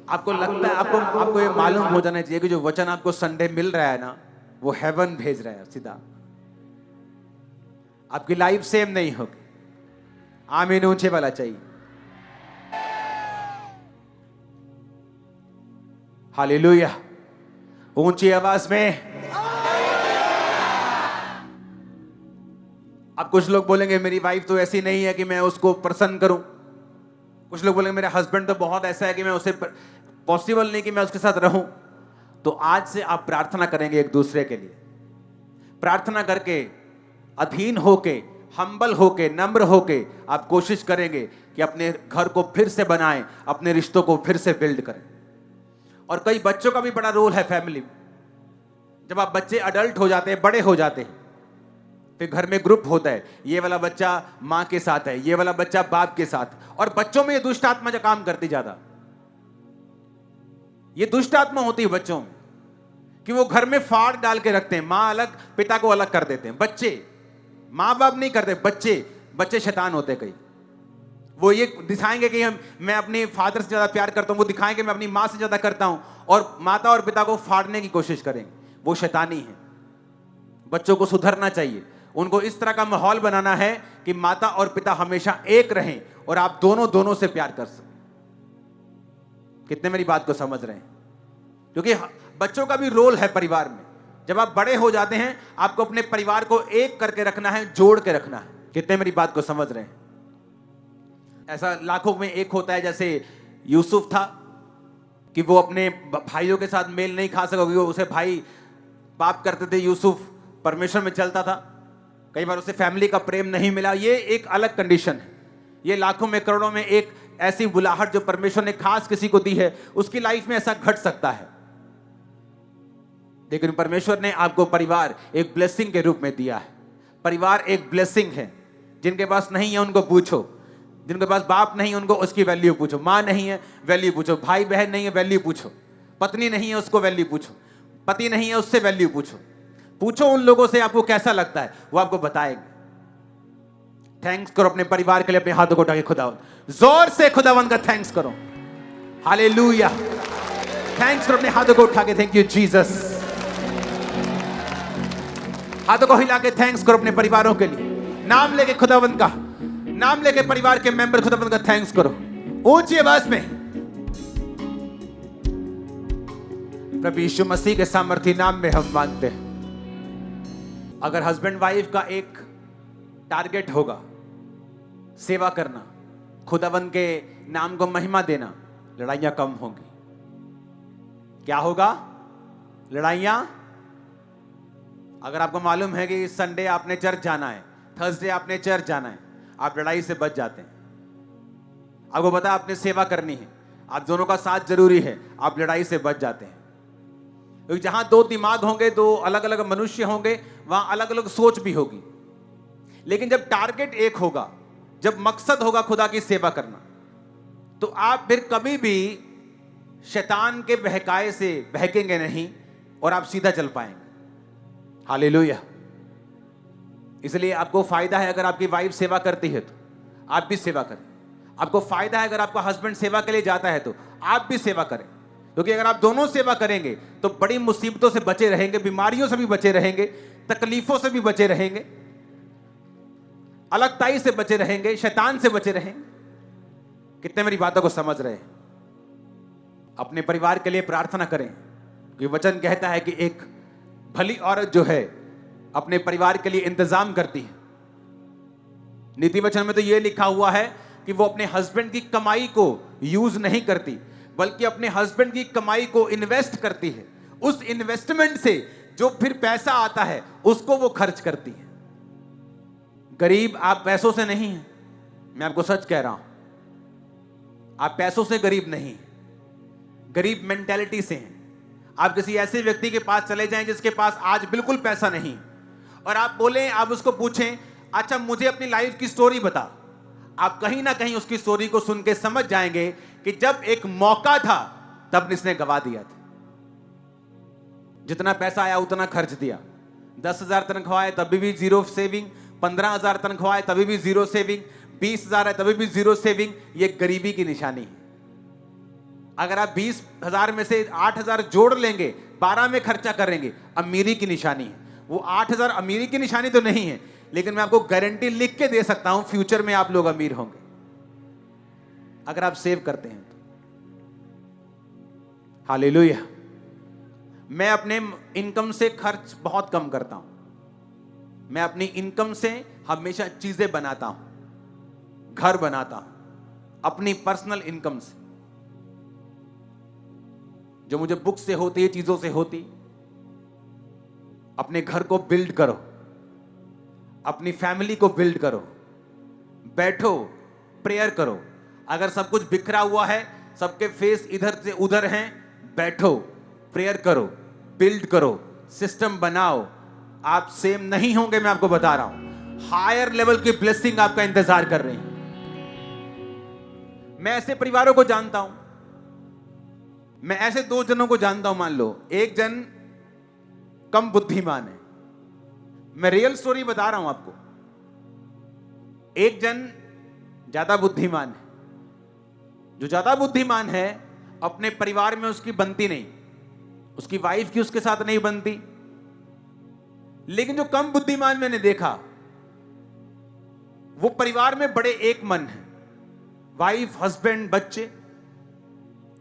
आपको लगता है, आपको ये मालूम हो जाना चाहिए कि जो वचन आपको संडे मिल रहा है ना, वो हेवन भेज रहा है सीधा। आपकी लाइफ सेम नहीं होगी। आमीन ऊंचे वाला चाहिए। हालेलुया। ऊंची आवाज में। अब कुछ लोग बोलेंगे मेरी वाइफ तो ऐसी नहीं है कि मैं उसको प्रसन्न करूं। कुछ लोग बोलेंगे मेरा हस्बैंड तो बहुत ऐसा है कि मैं उसे पॉसिबल नहीं कि मैं उसके साथ रहूं। तो आज से आप प्रार्थना करेंगे एक दूसरे के लिए। प्रार्थना करके, अधीन होके, हम्बल होके, नम्र होके आप कोशिश करेंगे कि अपने घर को फिर से बनाएं, अपने रिश्तों को फिर से बिल्ड करें। और कई बच्चों का भी बड़ा रोल है फैमिली में। जब आप बच्चे अडल्ट हो जाते हैं, बड़े हो जाते हैं, फिर घर में ग्रुप होता है। ये वाला बच्चा माँ के साथ है, ये वाला बच्चा बाप के साथ। और बच्चों में ये दुष्ट आत्मा जो काम करती ज्यादा, ये दुष्ट आत्मा होती है बच्चों में कि वो घर में फाड़ डाल के रखते हैं। माँ अलग, पिता को अलग कर देते हैं। बच्चे, माँ बाप नहीं करते, बच्चे शैतान होते हैं। कई वो ये दिखाएंगे कि मैं अपने फादर से ज्यादा प्यार करता हूं, वो दिखाएंगे मैं अपनी माँ से ज्यादा करता हूं, और माता और पिता को फाड़ने की कोशिश करेंगे। वो शैतानी है। बच्चों को सुधरना चाहिए। उनको इस तरह का माहौल बनाना है कि माता और पिता हमेशा एक रहें और आप दोनों से प्यार कर सकें। कितने मेरी बात को समझ रहे हैं? क्योंकि बच्चों का भी रोल है परिवार में। जब आप बड़े हो जाते हैं, आपको अपने परिवार को एक करके रखना है, जोड़ के रखना है। कितने मेरी बात को समझ रहे हैं? ऐसा लाखों में एक होता है। जैसे यूसुफ था कि वो अपने भाइयों के साथ मेल नहीं खा सका, क्योंकि उसे भाई पाप करते थे। यूसुफ परमेश्वर में चलता था। कई बार उसे फैमिली का प्रेम नहीं मिला। ये एक अलग कंडीशन है। ये लाखों में, करोड़ों में एक ऐसी बुलाहट जो परमेश्वर ने खास किसी को दी है, उसकी लाइफ में ऐसा घट सकता है। लेकिन परमेश्वर ने आपको परिवार एक ब्लेसिंग के रूप में दिया है। परिवार एक ब्लेसिंग है। जिनके पास नहीं है उनको पूछो। जिनके पास बाप नहीं उनको उसकी वैल्यू पूछो। माँ नहीं है, वैल्यू पूछो। भाई बहन नहीं है, वैल्यू पूछो। पत्नी नहीं है, उसको वैल्यू पूछो। पति नहीं है, उससे वैल्यू पूछो। पूछो उन लोगों से आपको कैसा लगता है, वो आपको बताएंगे। थैंक्स करो अपने परिवार के लिए। अपने हाथों को उठा के खुदावन, जोर से खुदावन का थैंक्स करो। हालेलुया। थैंक्स करो अपने हाथों को उठा के। Thank you Jesus. हाथों को हिला के थैंक्स करो अपने परिवारों के लिए। नाम लेके खुदावन का नाम लेके परिवार के मेंबर खुदावन का थैंक्स करो ऊंची आवाज में। प्रभु यीशु मसीह के सामर्थी नाम में हम मांगते हैं। अगर हस्बैंड वाइफ का एक टारगेट होगा सेवा करना, खुदावन के नाम को महिमा देना, लड़ाइयां कम होंगी। क्या होगा? लड़ाइयां। अगर आपको मालूम है कि संडे आपने चर्च जाना है, थर्सडे आपने चर्च जाना है, आप लड़ाई से बच जाते हैं। आपको पता आपने सेवा करनी है, आप दोनों का साथ जरूरी है, आप लड़ाई से बच जाते हैं। क्योंकि जहां दो दिमाग होंगे, दो अलग अलग मनुष्य होंगे, वहां अलग अलग सोच भी होगी। लेकिन जब टारगेट एक होगा, जब मकसद होगा खुदा की सेवा करना, तो आप फिर कभी भी शैतान के बहकाए से बहकेंगे नहीं और आप सीधा चल पाएंगे। हालेलुया। इसलिए आपको फायदा है अगर आपकी वाइफ सेवा करती है तो आप भी सेवा करें। आपको फायदा है अगर आपका हस्बैंड सेवा के लिए जाता है तो आप भी सेवा करें। क्योंकि अगर आप दोनों सेवा करेंगे तो बड़ी मुसीबतों से बचे रहेंगे, बीमारियों से भी बचे रहेंगे, तकलीफों से भी बचे रहेंगे, अलगताई से बचे रहेंगे, शैतान से बचे रहेंगे। कितने मेरी बातों को समझ रहे हैं? अपने परिवार के लिए प्रार्थना करें। ये वचन कहता है कि एक भली औरत जो है अपने परिवार के लिए इंतजाम करती है। नीति वचन में तो यह लिखा हुआ है कि वो अपने हस्बैंड की कमाई को यूज नहीं करती, बल्कि अपने हस्बैंड की कमाई को इन्वेस्ट करती है। उस इन्वेस्टमेंट से जो फिर पैसा आता है उसको वो खर्च करती है। गरीब आप पैसों से नहीं हैं, मैं आपको सच कह रहा हूं। आप पैसों से गरीब नहीं हैं, गरीब मेंटेलिटी से हैं। आप किसी ऐसे व्यक्ति के पास चले जाएं जिसके पास आज बिल्कुल पैसा नहीं, और आप बोलें, आप उसको पूछें, अच्छा मुझे अपनी लाइफ की स्टोरी बता। आप कहीं ना कहीं उसकी स्टोरी को सुन के समझ जाएंगे कि जब एक मौका था तब इसने गवा दिया था। जितना पैसा आया उतना खर्च दिया। 10,000 तनख्वाह है तभी भी जीरो सेविंग, 15,000 तनख्वाह है तभी भी जीरो सेविंग, 20,000 है तभी भी जीरो सेविंग। ये गरीबी की निशानी है। अगर आप 20,000 में से 8,000 जोड़ लेंगे, 12 में खर्चा करेंगे, अमीरी की निशानी है। वो 8,000 अमीरी की निशानी तो नहीं है, लेकिन मैं आपको गारंटी लिख के दे सकता हूं फ्यूचर में आप लोग अमीर होंगे अगर आप सेव करते हैं तो। हालेलुया। मैं अपने इनकम से खर्च बहुत कम करता हूं। मैं अपनी इनकम से हमेशा चीजें बनाता हूं, घर बनाता हूं अपनी पर्सनल इनकम से, जो मुझे बुक से होती है, चीजों से होती। अपने घर को बिल्ड करो, अपनी फैमिली को बिल्ड करो, बैठो प्रेयर करो। अगर सब कुछ बिखरा हुआ है, सबके फेस इधर से उधर हैं, बैठो प्रेयर करो, बिल्ड करो, सिस्टम बनाओ। आप सेम नहीं होंगे, मैं आपको बता रहा हूं। हायर लेवल की ब्लेसिंग आपका इंतजार कर रही है। मैं ऐसे परिवारों को जानता हूं, मैं ऐसे 2 जनों को जानता हूं। मान लो एक जन कम बुद्धिमान है, मैं रियल स्टोरी बता रहा हूं आपको। एक जन ज्यादा बुद्धिमान है। जो ज्यादा बुद्धिमान है, अपने परिवार में उसकी बनती नहीं, उसकी वाइफ की उसके साथ नहीं बनती। लेकिन जो कम बुद्धिमान मैंने देखा, वो परिवार में बड़े एक मन है, वाइफ, हस्बैंड, बच्चे,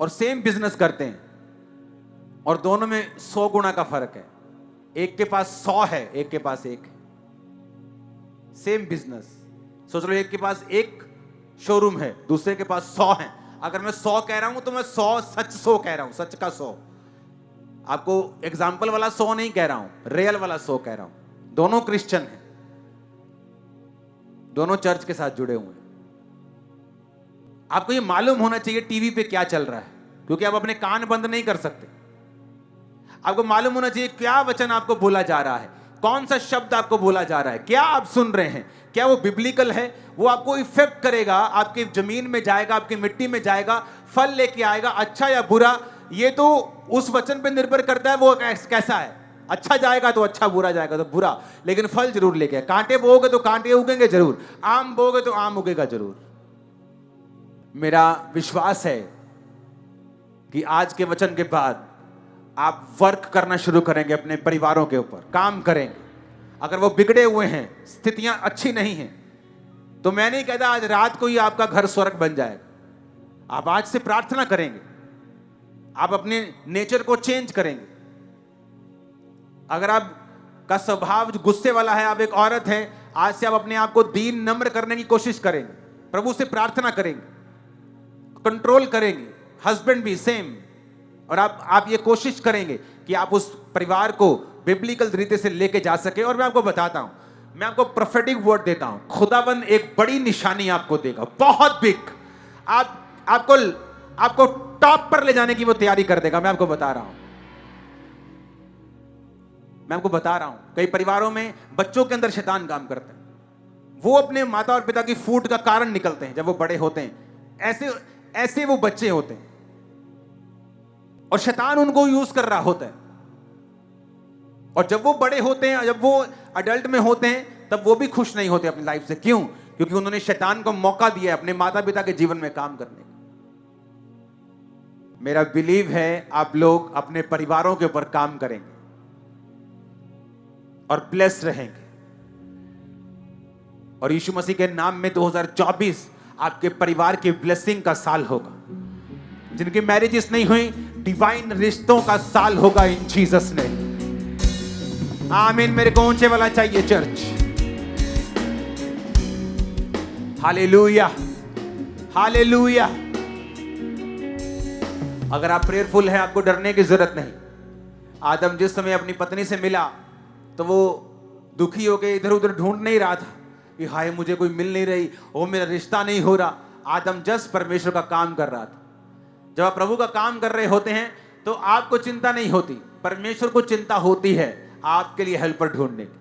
और सेम बिजनेस करते हैं, और दोनों में 100 गुना का फर्क है। एक के पास 100 है, एक के पास 1 है। सेम बिजनेस, सोच लो एक के पास 1 शोरूम है, दूसरे के पास 100 है। अगर मैं 100 कह रहा हूं तो मैं 100 सच 100 कह रहा हूं, सच का 100। आपको एग्जाम्पल वाला 100 नहीं कह रहा हूं, रियल वाला 100 कह रहा हूं। दोनों क्रिश्चियन हैं, दोनों चर्च के साथ जुड़े हुए हैं। आपको ये मालूम होना चाहिए टीवी पे क्या चल रहा है, क्योंकि आप अपने कान बंद नहीं कर सकते। आपको मालूम होना चाहिए क्या वचन आपको बोला जा रहा है, कौन सा शब्द आपको बोला जा रहा है, क्या आप सुन रहे हैं, क्या वो बिब्लिकल है। वो आपको इफेक्ट करेगा, आपकी जमीन में जाएगा, आपकी मिट्टी में जाएगा, फल लेके आएगा, अच्छा या बुरा। ये तो उस वचन पे निर्भर करता है वो कैसा है। अच्छा जाएगा तो अच्छा, बुरा जाएगा तो बुरा, लेकिन फल जरूर लेके। कांटे बोओगे तो कांटे उगेंगे जरूर, आम बोओगे तो आम उगेगा जरूर। मेरा विश्वास है कि आज के वचन के बाद आप वर्क करना शुरू करेंगे, अपने परिवारों के ऊपर काम करेंगे। अगर वो बिगड़े हुए हैं, स्थितियां अच्छी नहीं हैं, तो मैं नहीं कहता आज रात को ही आपका घर स्वर्ग बन जाएगा। आप आज से प्रार्थना करेंगे, आप अपने नेचर को चेंज करेंगे। अगर आप का स्वभाव गुस्से वाला है, आप एक औरत हैं, आज से आप अपने आप को दीन नम्र करने की कोशिश करेंगे, प्रभु से प्रार्थना करेंगे, कंट्रोल करेंगे। हस्बैंड भी सेम। और आप ये कोशिश करेंगे कि आप उस परिवार को बिब्लिकल तरीके से लेके जा सके। और मैं आपको बताता हूं, मैं आपको प्रोफेटिक वर्ड देता हूं, खुदाबंद एक बड़ी निशानी आपको देगा, बहुत बिग। आपको टॉप पर ले जाने की वो तैयारी कर देगा। मैं आपको बता रहा हूं, मैं आपको बता रहा हूं। कई परिवारों में बच्चों के अंदर शैतान काम करता है, वो अपने माता और पिता की फूट का कारण निकलते हैं जब वो बड़े होते हैं। ऐसे वो बच्चे होते हैं, और शैतान उनको यूज कर रहा होता है। और जब वो बड़े होते हैं, जब वो अडल्ट में होते हैं, तब वो भी खुश नहीं होते अपनी लाइफ से। क्यों? क्योंकि उन्होंने शैतान को मौका दिया अपने माता पिता के जीवन में काम करने का। मेरा बिलीव है आप लोग अपने परिवारों के ऊपर काम करेंगे और ब्लेस रहेंगे। और यीशु मसीह के नाम में 2024 आपके परिवार की ब्लेसिंग का साल होगा। जिनकी मैरिजेस नहीं हुई, डिवाइन रिश्तों का साल होगा इन जीसस ने। आमीन। मेरे को ऊंचे वाला चाहिए चर्च। Hallelujah, hallelujah. अगर आप प्रेयरफुल हैं, आपको डरने की जरूरत नहीं। आदम जिस समय अपनी पत्नी से मिला तो वो दुखी होकर इधर उधर ढूंढ नहीं रहा था कि हाय मुझे कोई मिल नहीं रही, ओ मेरा रिश्ता नहीं हो रहा। आदम जस्ट परमेश्वर का काम कर रहा था। जब आप प्रभु का काम कर रहे होते हैं तो आपको चिंता नहीं होती, परमेश्वर को चिंता होती है आपके लिए हेल्पर ढूंढने की।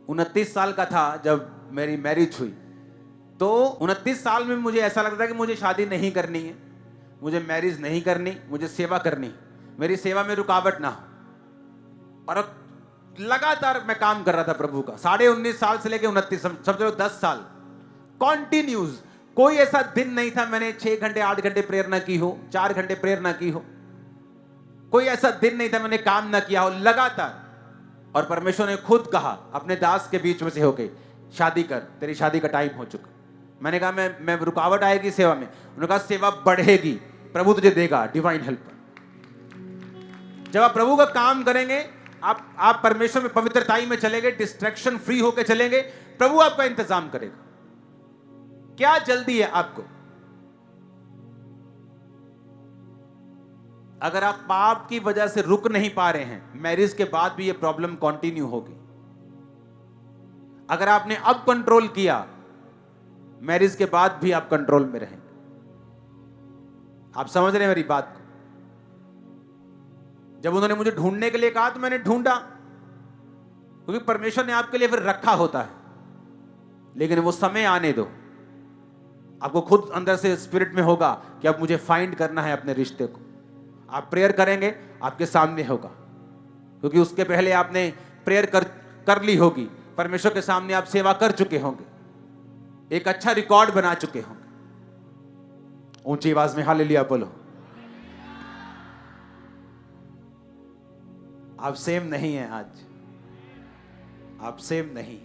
29 साल का था जब मेरी मैरिज हुई, तो 29 साल में मुझे ऐसा लगता था कि मुझे शादी नहीं करनी है, मुझे मैरिज नहीं करनी, मुझे सेवा करनी, मेरी सेवा में रुकावट ना हो। और लगातार मैं काम कर रहा था प्रभु का। 19.5 साल से लेकर 29, समझ लो 10 साल कॉन्टिन्यूज कोई ऐसा दिन नहीं था मैंने 6 घंटे 8 घंटे प्रेयर ना की हो, 4 घंटे प्रेयर ना की हो। कोई ऐसा दिन नहीं था मैंने काम ना किया हो, लगातार। और परमेश्वर ने खुद कहा अपने दास के बीच में से होके, शादी कर, तेरी शादी का टाइम हो चुका। मैंने कहा मैं रुकावट आएगी सेवा में? उन्होंने कहा सेवा बढ़ेगी, प्रभु तुझे देगा डिवाइन हेल्पर। जब आप प्रभु का काम करेंगे, आप परमेश्वर में पवित्रताई में चलेंगे, डिस्ट्रैक्शन फ्री होकर चलेंगे, प्रभु आपका इंतजाम करेगा। क्या जल्दी है आपको? अगर आप पाप की वजह से रुक नहीं पा रहे हैं, मैरिज के बाद भी ये प्रॉब्लम कंटिन्यू होगी। अगर आपने अब कंट्रोल किया, मैरिज के बाद भी आप कंट्रोल में रहेंगे। आप समझ रहे हैं मेरी बात को? जब उन्होंने मुझे ढूंढने के लिए कहा तो मैंने ढूंढा, क्योंकि परमेश्वर ने आपके लिए फिर रखा होता है। लेकिन वो समय आने दो, आपको खुद अंदर से स्पिरिट में होगा कि अब मुझे फाइंड करना है अपने रिश्ते को। आप प्रेयर करेंगे, आपके सामने होगा, क्योंकि उसके पहले आपने प्रेयर कर ली होगी, परमेश्वर के सामने आप सेवा कर चुके होंगे, एक अच्छा रिकॉर्ड बना चुके होंगे। ऊंची आवाज में हालेलुया बोलो। आप सेम नहीं है आज, आप सेम नहीं।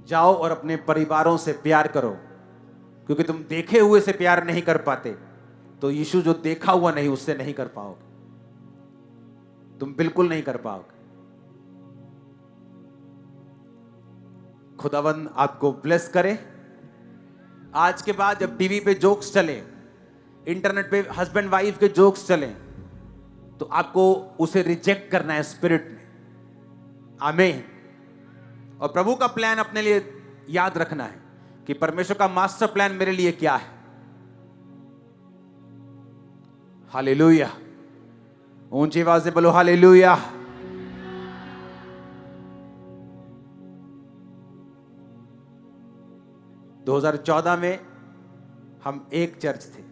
जाओ और अपने परिवारों से प्यार करो, क्योंकि तुम देखे हुए से प्यार नहीं कर पाते तो यीशु जो देखा हुआ नहीं उससे नहीं कर पाओगे, तुम बिल्कुल नहीं कर पाओगे। खुदावंद आपको ब्लेस करे। आज के बाद जब टीवी पे जोक्स चले, इंटरनेट पे हस्बैंड वाइफ के जोक्स चले, तो आपको उसे रिजेक्ट करना है स्पिरिट में। आमीन। और प्रभु का प्लान अपने लिए याद रखना है कि परमेश्वर का मास्टर प्लान मेरे लिए क्या है। हालेलुया। ऊंची आवाज से बोलो हालेलुया। दो 2014 में हम एक चर्च थे,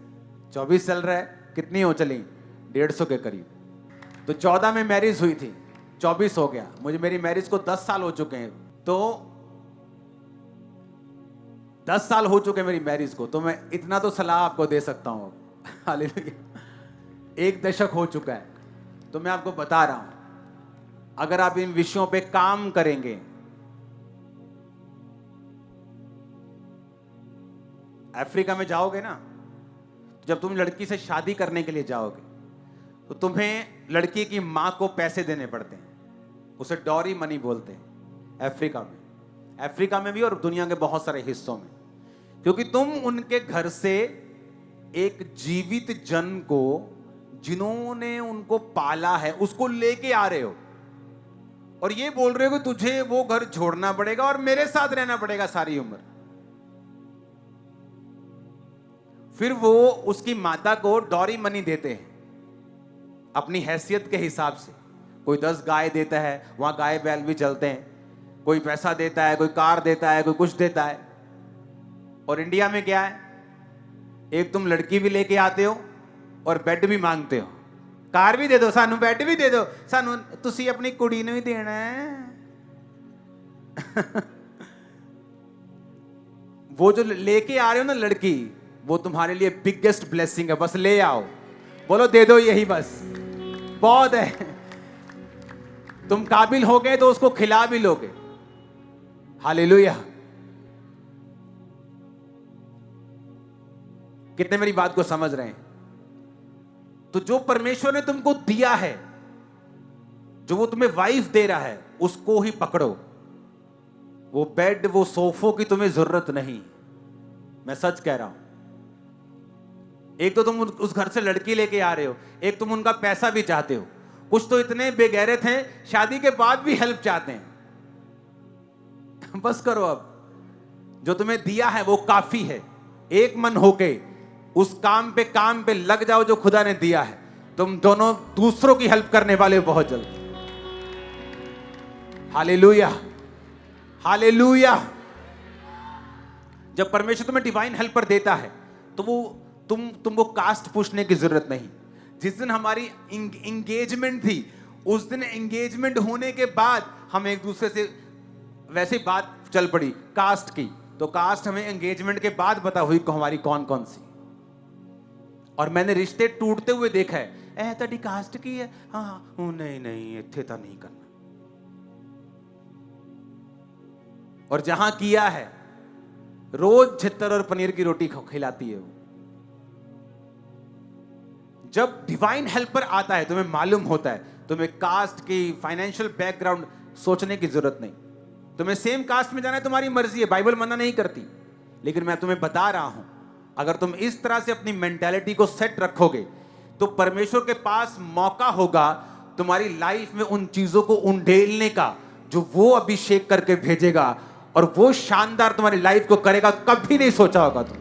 24 चल रहा है, कितनी हो चली? 150 के करीब। तो 14 में मैरिज हुई थी, 24 हो गया। मुझे मेरी मैरिज को 10 साल हो चुके हैं, तो 10 साल हो चुके मेरी मैरिज को, तो मैं इतना तो सलाह आपको दे सकता हूं। हालेलुया। 1 दशक हो चुका है, तो मैं आपको बता रहा हूं, अगर आप इन विषयों पे काम करेंगे, अफ्रीका में जाओगे ना, जब तुम लड़की से शादी करने के लिए जाओगे तो तुम्हें लड़की की मां को पैसे देने पड़ते हैं, उसे डॉरी मनी बोलते हैं अफ्रीका में भी और दुनिया के बहुत सारे हिस्सों में, क्योंकि तुम उनके घर से एक जीवित जन को, जिन्होंने उनको पाला है, उसको लेके आ रहे हो और ये बोल रहे हो कि तुझे वो घर छोड़ना पड़ेगा और मेरे साथ रहना पड़ेगा सारी उम्र। फिर वो उसकी माता को डॉरी मनी देते हैं अपनी हैसियत के हिसाब से। कोई 10 गाय देता है, वहां गाय बैल भी चलते हैं, कोई पैसा देता है, कोई कार देता है, कोई कुछ देता है। और इंडिया में क्या है, एक तुम लड़की भी लेके आते हो और बेड भी मांगते हो, कार भी दे दो सानू, बेड भी दे दो सानू, तुसी अपनी कुड़ी ने भी देना है। वो जो लेके आ रहे हो ना लड़की, वो तुम्हारे लिए बिगेस्ट ब्लेसिंग है। बस ले आओ, बोलो दे दो, यही बस बहुत है। तुम काबिल हो गए तो उसको खिला भी लोगे। हालेलुया। कितने मेरी बात को समझ रहे हैं? तो जो परमेश्वर ने तुमको दिया है, जो वो तुम्हें वाइफ दे रहा है, उसको ही पकड़ो। वो बेड, वो सोफों की तुम्हें जरूरत नहीं, मैं सच कह रहा हूं। एक तो तुम उस घर से लड़की लेके आ रहे हो, एक तुम उनका पैसा भी चाहते हो। कुछ तो इतने बेगैरत हैं, शादी के बाद भी हेल्प चाहते हैं। बस करो, अब जो तुम्हें दिया है वो काफी है। एक मन होके उस काम पे लग जाओ जो खुदा ने दिया है। तुम दोनों दूसरों की हेल्प करने वाले हो बहुत जल्द। Hallelujah, hallelujah. जब परमेश्वर तुम्हें डिवाइन हेल्पर देता है तो वो तुमको कास्ट पूछने की जरूरत नहीं। जिस दिन हमारी इंगेजमेंट थी, उस दिन एंगेजमेंट होने के बाद हम एक दूसरे से वैसे बात चल पड़ी कास्ट की, तो कास्ट हमें एंगेजमेंट के बाद पता हुई को हमारी कौन कौन सी। और मैंने रिश्ते टूटते हुए देखा है, तड़ी कास्ट की है, हाँ नहीं नहीं इत्थे तो नहीं करना। और जहां किया है रोज छित्तर और पनीर की रोटी खिलाती है वो। जब डिवाइन हेल्पर आता है तुम्हें मालूम होता है, तुम्हें कास्ट की फाइनेंशियल बैकग्राउंड सोचने की जरूरत नहीं। तुम्हें सेम कास्ट में जाना है तुम्हारी मर्जी है, बाइबल मना नहीं करती। लेकिन मैं तुम्हें बता रहा हूं, अगर तुम इस तरह से अपनी मेंटालिटी को सेट रखोगे तो परमेश्वर के पास मौका होगा तुम्हारी लाइफ में उन चीजों को उंडेलने का जो वो अभिषेक करके भेजेगा, और वो शानदार तुम्हारी लाइफ को करेगा, कभी नहीं सोचा होगा तुम।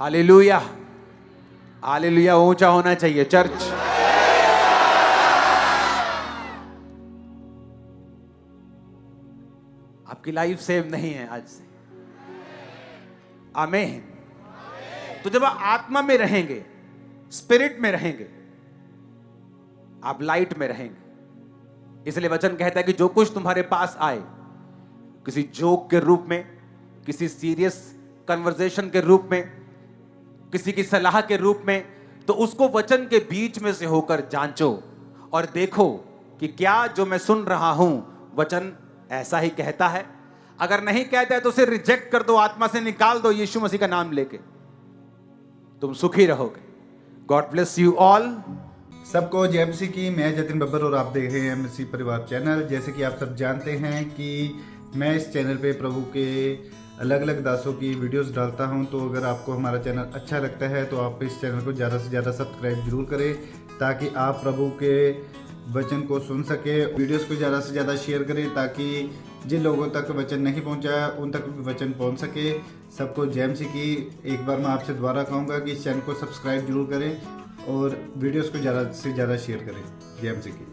हालेलुया, हालेलुया ऊंचा होना चाहिए चर्च। आपकी लाइफ सेव नहीं है आज से। आमीन। तो जब आप आत्मा में रहेंगे, स्पिरिट में रहेंगे, आप लाइट में रहेंगे। इसलिए वचन कहता है कि जो कुछ तुम्हारे पास आए, किसी जोक के रूप में, किसी सीरियस कन्वर्सेशन के रूप में, किसी की सलाह के रूप में, तो उसको वचन के बीच में से होकर जांचो और देखो कि क्या जो मैं सुन रहा हूं वचन ऐसा ही कहता है। अगर नहीं कहता है तो उसे रिजेक्ट कर दो, आत्मा से निकाल दो यीशु मसीह का नाम लेके। तुम सुखी रहोगे। God bless you all. सबको जय मसीह की। मैं जतिन बब्बर और आप देख रहे हैं मसीह परिवार चैनल। जैसे कि आप सब जानते हैं कि मैं इस चैनल पे प्रभु के अलग अलग दासों की वीडियोस डालता हूं, तो अगर आपको हमारा चैनल अच्छा लगता है तो आप इस चैनल को ज़्यादा से ज़्यादा सब्सक्राइब जरूर करें, ताकि आप प्रभु के वचन को सुन सके। वीडियोस को ज़्यादा से ज़्यादा शेयर करें ताकि जिन लोगों तक वचन नहीं पहुंचा उन तक भी वचन पहुंच सके। सबको जय मसीह की। एक बार मैं आपसे दोबारा कहूँगा कि इस चैनल को सब्सक्राइब जरूर करें और वीडियोस को ज़्यादा से ज़्यादा शेयर करें। जय मसीह की।